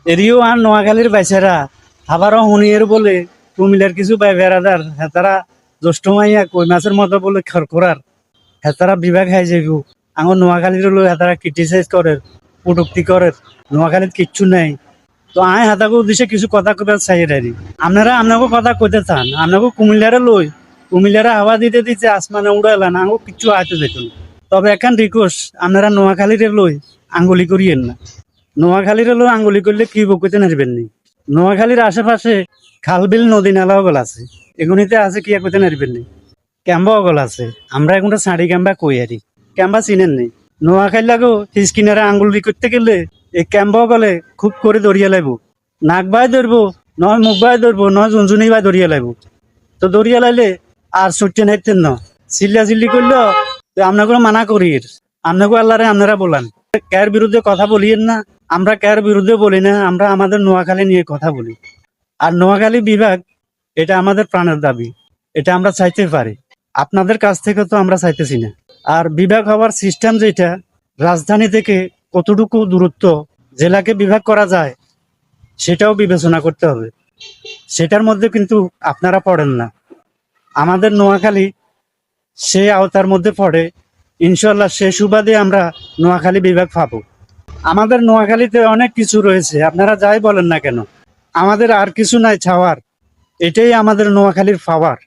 এরিও আর নোয়াখালীর বাইচারা আবারও হুনিয়ের বলে কুমিল্লার কিছু বাই বেড়াদার হেতারা জ্যৈষ্ঠ মাইয়া কই মাছের মতো বলে খরখরার হেতারা বিভাগ হাই যাইব আমার নোয়াখালীর লোক হেতারা ক্রিটিসাইজ করে কটুক্তি করে নোয়াখালীর কিচ্ছু নাই। তো আয় হাতাকে উদ্দেশ্যে কিছু কথা কবে চাই রে আপনারা আপনাকে কথা কইতে চান আপনাকে কুমিল্লারে লই কুমিল্লারে হাওয়া দিতে দিতে আসমানে উড়াইলেন আঙ্গু কিচ্ছু আয়তে যেত না। তবে এখন রিকোয়েস্ট আপনারা নোয়াখালীরে লই আঙ্গুলি করিয়েন না। নোয়াখালীর হলো আঙ্গুলি করলে কি বকতে নারবেন নি। নোয়াখালীর আশেপাশে খালবিল নদী নালা ওগল আছে এগুনিতে আছে কি করতে নারবেন নি। ক্যাম্বা ওগল আছে আমরা এখন সাড়ি ক্যাম্বা কই আরি ক্যাম্বা চিনেন নি। নোয়াখালী লাগো হিসকিনারে আঙ্গুলি করতে গেলে এই ক্যাম্বা ওগলে খুব করে দরিয়া লাইব নাক বাই ধরবো নয় মুখ বাই ধরবো নয় জুনজুনি বাই দরিয়া লাইব। তো দরিয়া লাইলে আর সত্যি নাইতেন না চিল্লা চিল্লি করলো আপনাকে মানা করি আপনাকে আল্লাহরে আপনারা বলান কার বিরুদ্ধে কথা বলিয়েন না। আমরা কার বিরুদ্ধে বলি না আমরা আমাদের নোয়াখালী নিয়ে কথা বলি। আর নোয়াখালী বিভাগ এটা আমাদের প্রাণের দাবি এটা আমরা চাইতে পারি আপনাদের কাছ থেকে তো আমরা চাইতেছি না। আর বিভাগ হওয়ার সিস্টেম যেটা রাজধানী থেকে কতটুকু দূরত্ব জেলাকে বিভাগ করা যায় সেটাও বিবেচনা করতে হবে। সেটার মধ্যে কিন্তু আপনারা পড়েন না। আমাদের নোয়াখালী সে আওতার মধ্যে পড়ে ইনশাল্লাহ সে সুবাদে আমরা নোয়াখালী বিভাগ পাবো। আমাদের নোয়াখালীতে অনেক কিছু রয়েছে আপনারা যাই বলেন না কেন আমাদের আর কিছু নাই ছাওয়ার এটাই আমাদের নোয়াখালীর পাওয়ার।